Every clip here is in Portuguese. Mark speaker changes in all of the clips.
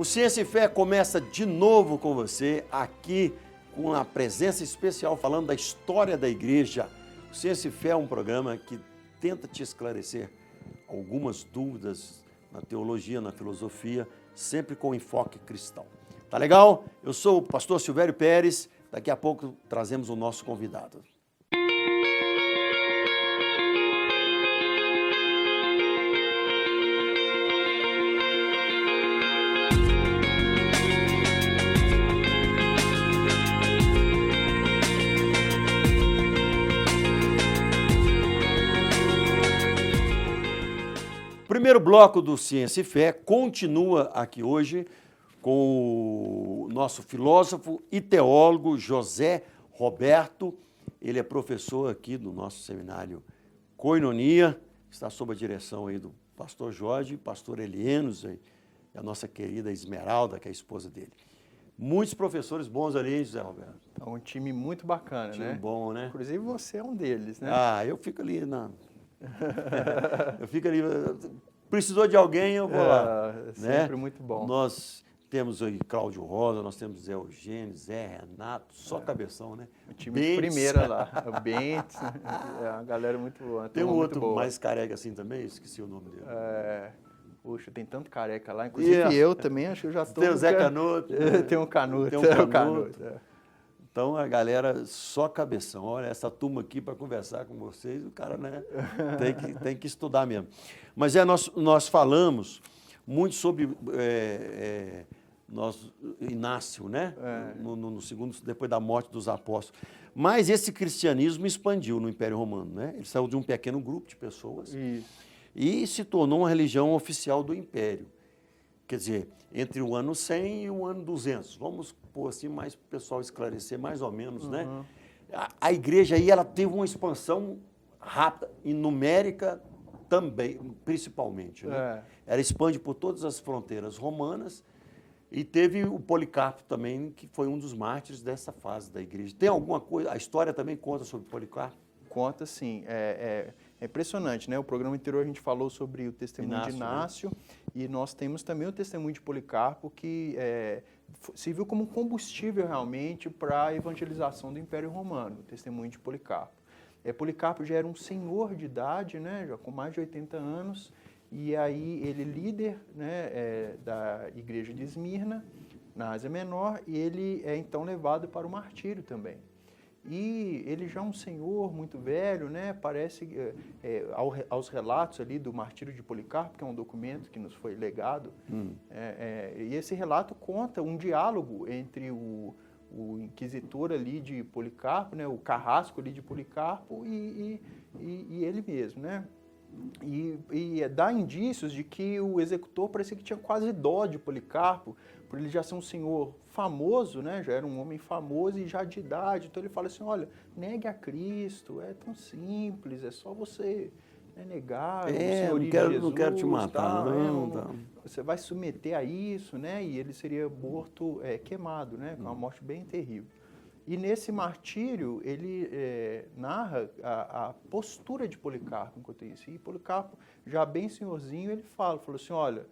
Speaker 1: O Ciência e Fé começa de novo com você, aqui com a presença especial falando da história da igreja. O Ciência e Fé é um programa que tenta te esclarecer algumas dúvidas na teologia, na filosofia, sempre com enfoque cristão. Tá legal? Eu sou o pastor Silvério Pérez, daqui a pouco trazemos o nosso convidado. O primeiro bloco do Ciência e Fé continua aqui hoje com o nosso filósofo e teólogo José Roberto. Ele é professor aqui do nosso seminário Koinonia, está sob a direção aí do pastor Jorge, pastor Elienos e a nossa querida Esmeralda, que é a esposa dele. Muitos professores bons ali, hein, José Roberto?
Speaker 2: É um time muito bacana,
Speaker 1: Time
Speaker 2: né?
Speaker 1: bom, né?
Speaker 2: Inclusive você é um deles, né?
Speaker 1: Ah, eu fico ali na... eu fico ali... Precisou de alguém, eu vou lá.
Speaker 2: Sempre
Speaker 1: né?
Speaker 2: muito bom.
Speaker 1: Nós temos aí Cláudio Rosa, nós temos Zé Eugênio, Zé Renato, só cabeção, né?
Speaker 2: O time de primeira lá, o Bentes, é uma galera muito boa.
Speaker 1: Tem um outro mais careca assim também, esqueci o nome dele.
Speaker 2: Puxa, tem tanto careca lá, inclusive eu também, acho que eu já estou...
Speaker 1: Tem o Zé Canuto.
Speaker 2: Tem um Canuto.
Speaker 1: Tem um Canuto. Então, a galera só cabeção. Olha, essa turma aqui para conversar com vocês, o cara, né, tem que estudar mesmo. Mas nós falamos muito sobre Inácio, né? No segundo, depois da morte dos apóstolos. Mas esse cristianismo expandiu no Império Romano, né? Ele saiu de um pequeno grupo de pessoas e se tornou uma religião oficial do Império. Quer dizer, entre o ano 100 e o ano 200. Vamos pôr assim, mais para o pessoal esclarecer mais ou menos, né? A igreja aí, ela teve uma expansão rápida e numérica também, principalmente, né? Ela expande por todas as fronteiras romanas e teve o Policarpo também, que foi um dos mártires dessa fase da igreja. Tem alguma coisa, a história também conta sobre Policarpo?
Speaker 2: Conta, sim. É impressionante, né? O programa anterior a gente falou sobre o testemunho de Inácio, né? E nós temos também o testemunho de Policarpo, que serviu como combustível realmente para a evangelização do Império Romano, o testemunho de Policarpo. Policarpo já era um senhor de idade, né? Já com mais de 80 anos, e aí ele líder, né, da igreja de Esmirna, na Ásia Menor, e ele é então levado para o martírio também. E ele já é um senhor muito velho, né? Parece, aos relatos ali do martírio de Policarpo, que é um documento que nos foi legado, e esse relato conta um diálogo entre o inquisitor ali de Policarpo, né? O carrasco ali de Policarpo e ele mesmo, né? E dá indícios de que o executor parecia que tinha quase dó de Policarpo, por ele já ser um senhor famoso, né? Já era um homem famoso e já de idade. Então ele fala assim, olha, negue a Cristo, é tão simples, é só você negar o senhorio de Jesus.
Speaker 1: Não quero te matar,
Speaker 2: você vai submeter a isso, né? E ele seria morto, queimado, né? Com uma morte bem terrível. E nesse martírio, ele narra a postura de Policarpo enquanto isso. E Policarpo, já bem senhorzinho, ele falou assim, olha,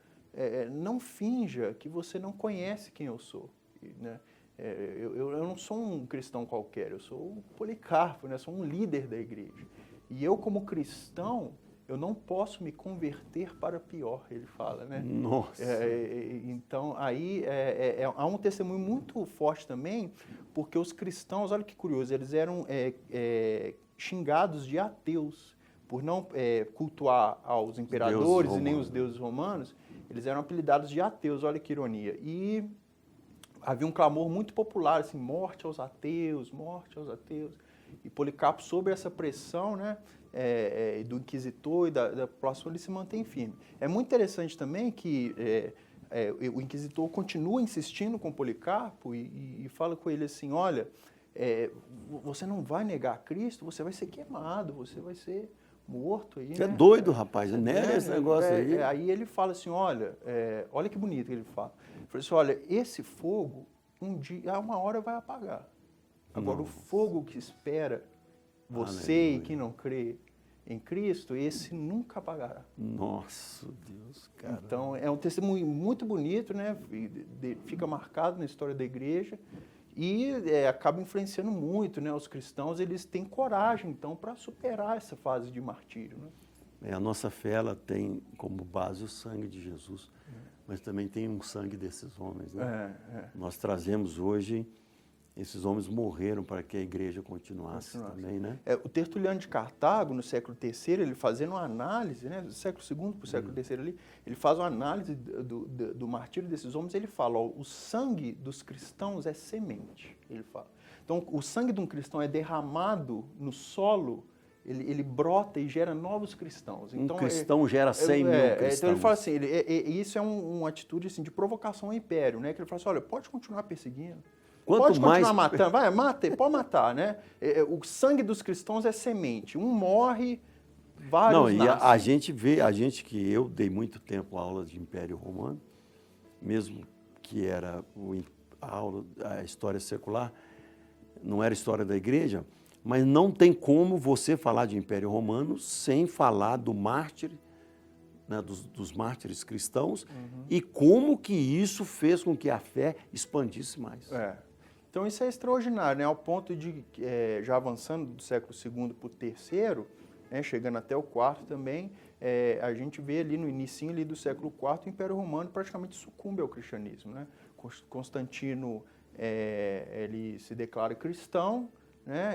Speaker 2: não finja que você não conhece quem eu sou. Né? Eu não sou um cristão qualquer, eu sou o Policarpo, né? Sou um líder da igreja. E eu, como cristão, eu não posso me converter para pior, ele fala, né?
Speaker 1: Nossa!
Speaker 2: Então, aí há um testemunho muito forte também, porque os cristãos, olha que curioso, eles eram xingados de ateus, por não cultuar aos imperadores e nem os deuses romanos, eles eram apelidados de ateus, olha que ironia. E havia um clamor muito popular, assim, morte aos ateus, morte aos ateus. E Policarpo, sob essa pressão, né, do inquisitor e da população, ele se mantém firme. É muito interessante também que o inquisitor continua insistindo com Policarpo e fala com ele assim, olha, você não vai negar Cristo, você vai ser queimado, você vai ser morto. Aí,
Speaker 1: Você é doido, rapaz, nega esse negócio aí.
Speaker 2: Aí ele fala assim, olha que bonito que ele fala. Ele fala assim, olha, esse fogo, uma hora vai apagar. Agora, o fogo que espera você e quem não crê, em Cristo, esse nunca apagará.
Speaker 1: Nossa, Deus, cara.
Speaker 2: Então, é um testemunho muito bonito, né? Fica marcado na história da igreja e acaba influenciando muito, né? Os cristãos, eles têm coragem, então, para superar essa fase de martírio, né?
Speaker 1: A nossa fé, ela tem como base o sangue de Jesus, mas também tem um sangue desses homens, né? Nós trazemos hoje, esses homens morreram para que a igreja continuasse também, né?
Speaker 2: O Tertuliano de Cartago, no século III, ele fazendo uma análise, né? Do século II para o século III ali, ele faz uma análise do martírio desses homens, ele fala, ó, o sangue dos cristãos é semente, ele fala. Então, o sangue de um cristão é derramado no solo, ele brota e gera novos cristãos. Então,
Speaker 1: um cristão gera 100 mil cristãos.
Speaker 2: Então ele fala assim, isso é uma atitude assim, de provocação ao império, né? Que ele fala assim, olha, pode continuar perseguindo, pode continuar matando, pode matar, né? O sangue dos cristãos é semente, um morre, vários nascem.
Speaker 1: A gente vê, que eu dei muito tempo aulas de Império Romano, mesmo que era a história secular, não era história da igreja, mas não tem como você falar de Império Romano sem falar do mártir, né, dos mártires cristãos, e como que isso fez com que a fé expandisse mais.
Speaker 2: Então isso é extraordinário, né? Ao ponto de, já avançando do século II para o III, né, chegando até o IV também, a gente vê ali no início ali do século IV, o Império Romano praticamente sucumbe ao cristianismo, né? Constantino, ele se declara cristão, né?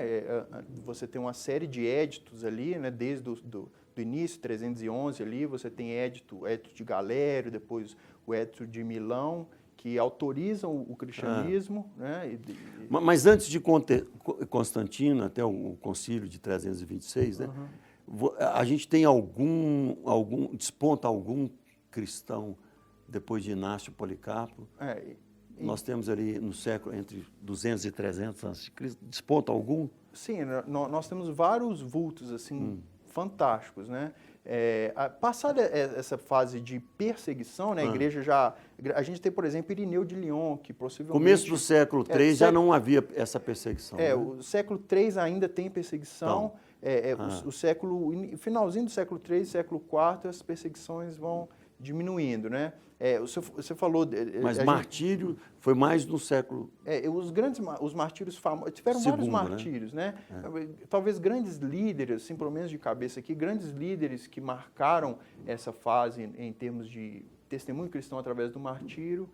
Speaker 2: Você tem uma série de éditos ali, né? Desde do início, 311 ali, você tem édito de Galério, depois o édito de Milão, que autorizam o cristianismo. Né?
Speaker 1: Mas antes de Constantino, até o concílio de 326, né? A gente tem desponta algum cristão depois de Inácio Policarpo? Nós temos ali no século, entre 200 e 300 a.C., desponta algum?
Speaker 2: Sim, nós temos vários vultos assim, fantásticos, né? Passada essa fase de perseguição, né, a igreja a gente tem, por exemplo, Irineu de Lyon, que possivelmente...
Speaker 1: Começo do século III já não havia essa perseguição. Né?
Speaker 2: O século III ainda tem perseguição, finalzinho do século III, século IV, as perseguições vão diminuindo, né? Você falou...
Speaker 1: Mas martírio foi mais no século...
Speaker 2: Os martírios famosos... Tiveram vários martírios, né? Talvez grandes líderes, assim, pelo menos de cabeça aqui, grandes líderes que marcaram essa fase em termos de testemunho cristão através do martírio,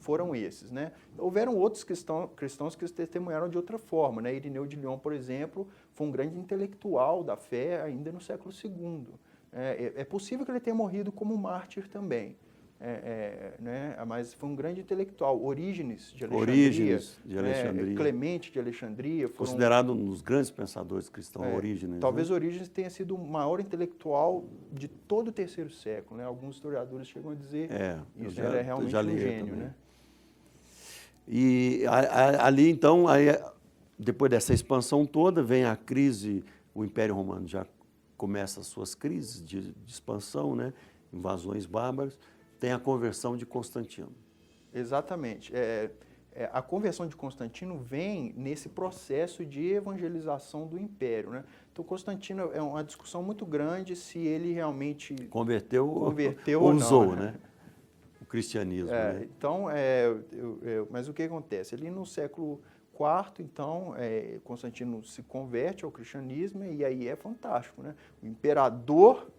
Speaker 2: foram esses, né? Houveram outros cristãos que testemunharam de outra forma, né? Irineu de Lyon, por exemplo, foi um grande intelectual da fé ainda no século II. É possível que ele tenha morrido como mártir também, né? Mas foi um grande intelectual. Orígenes de Alexandria, Clemente de Alexandria.
Speaker 1: Considerado um dos grandes pensadores cristãos, Orígenes.
Speaker 2: Talvez Orígenes tenha sido o maior intelectual de todo o terceiro século, né? Alguns historiadores chegam a dizer isso, ele é realmente um gênio, né?
Speaker 1: E ali, então, depois dessa expansão toda, vem a crise, o Império Romano já começa as suas crises de expansão, né? Invasões bárbaras, tem a conversão de Constantino.
Speaker 2: Exatamente. A conversão de Constantino vem nesse processo de evangelização do Império, né? Então, Constantino é uma discussão muito grande se ele realmente
Speaker 1: converteu
Speaker 2: ou
Speaker 1: usou,
Speaker 2: não,
Speaker 1: né? O cristianismo. Né?
Speaker 2: Então, mas o que acontece? Ali no século IV, então, Constantino se converte ao cristianismo e aí é fantástico, né? O imperador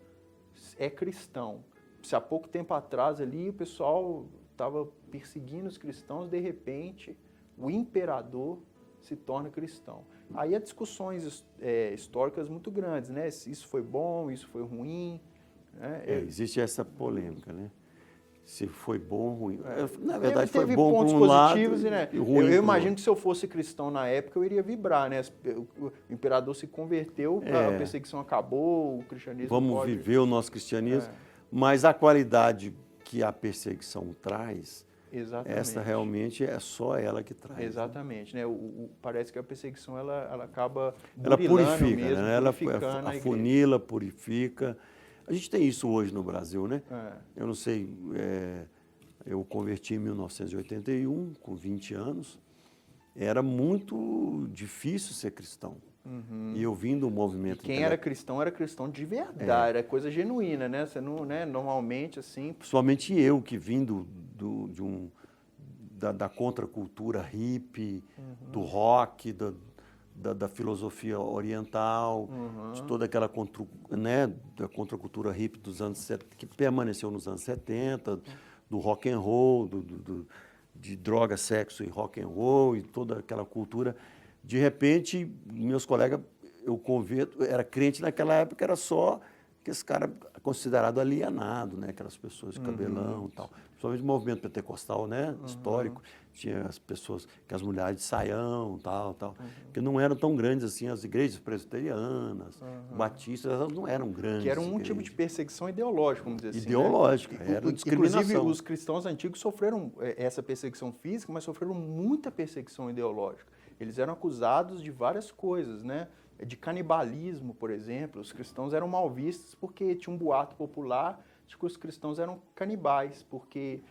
Speaker 2: é cristão. Se há pouco tempo atrás ali o pessoal estava perseguindo os cristãos, de repente o imperador se torna cristão. Aí há discussões históricas muito grandes, né? Se isso foi bom, isso foi ruim. Né?
Speaker 1: Existe essa polêmica, né? Se foi bom ou ruim. Na verdade, foi bom
Speaker 2: pontos
Speaker 1: por um
Speaker 2: positivos,
Speaker 1: lado
Speaker 2: né?
Speaker 1: e ruim
Speaker 2: eu imagino que se eu fosse cristão na época, eu iria vibrar, né? O imperador se converteu, a perseguição acabou, o cristianismo
Speaker 1: Vamos viver o nosso cristianismo, mas a qualidade que a perseguição traz, essa realmente é só ela que traz.
Speaker 2: Exatamente, né? Parece que a perseguição ela acaba
Speaker 1: ela purifica,
Speaker 2: mesmo,
Speaker 1: né? Ela afunila, purifica. A gente tem isso hoje no Brasil, né? Eu não sei, eu converti em 1981, com 20 anos. Era muito difícil ser cristão. E eu vim do movimento.
Speaker 2: Quem era cristão de verdade, era coisa genuína, né? Você não, né? Normalmente, assim...
Speaker 1: Principalmente eu, que vim da contracultura hippie, do rock, da filosofia oriental, de toda aquela da contracultura hippie dos anos 70, que permaneceu nos anos 70, do rock and roll, de droga, sexo e rock and roll, e toda aquela cultura. De repente, meus colegas, eu converto, era crente naquela época, era só que esse cara considerado alienado, né? Aquelas pessoas de cabelão e tal. Principalmente o movimento pentecostal, né? Histórico. Tinha as pessoas, que as mulheres de saião, tal. Que não eram tão grandes assim, as igrejas presbiterianas, batistas, elas não eram grandes.
Speaker 2: Que era um tipo de perseguição ideológica, vamos dizer assim.
Speaker 1: Ideológica,
Speaker 2: né?
Speaker 1: era discriminação.
Speaker 2: Inclusive, os cristãos antigos sofreram essa perseguição física, mas sofreram muita perseguição ideológica. Eles eram acusados de várias coisas, né? De canibalismo, por exemplo. Os cristãos eram mal vistos porque tinha um boato popular de que os cristãos eram canibais, porque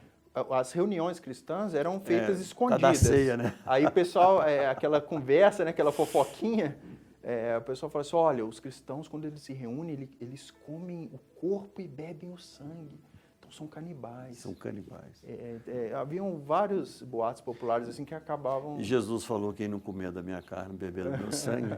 Speaker 2: as reuniões cristãs eram feitas escondidas.
Speaker 1: Da ceia, né?
Speaker 2: Aí o pessoal, aquela conversa, né, aquela fofoquinha, o pessoal fala assim, olha, os cristãos, quando eles se reúnem, eles comem o corpo e bebem o sangue. Então são canibais.
Speaker 1: São canibais.
Speaker 2: Haviam vários boatos populares assim que acabavam...
Speaker 1: E Jesus falou, quem não comer da minha carne, beber do meu sangue.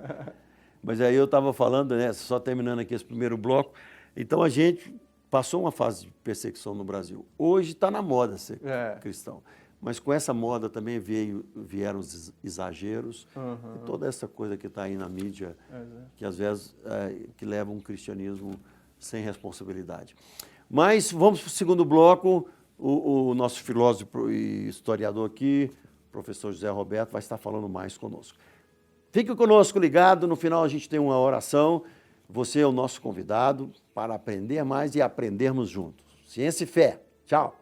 Speaker 1: Mas aí eu estava falando, né, só terminando aqui esse primeiro bloco, então a gente passou uma fase de perseguição no Brasil. Hoje está na moda ser cristão. Mas com essa moda também vieram os exageros, e toda essa coisa que está aí na mídia, que às vezes que leva um cristianismo sem responsabilidade. Mas vamos para o segundo bloco, o nosso filósofo e historiador aqui, o professor José Roberto, vai estar falando mais conosco. Fique conosco ligado, no final a gente tem uma oração, você é o nosso convidado para aprender mais e aprendermos juntos. Ciência e fé. Tchau!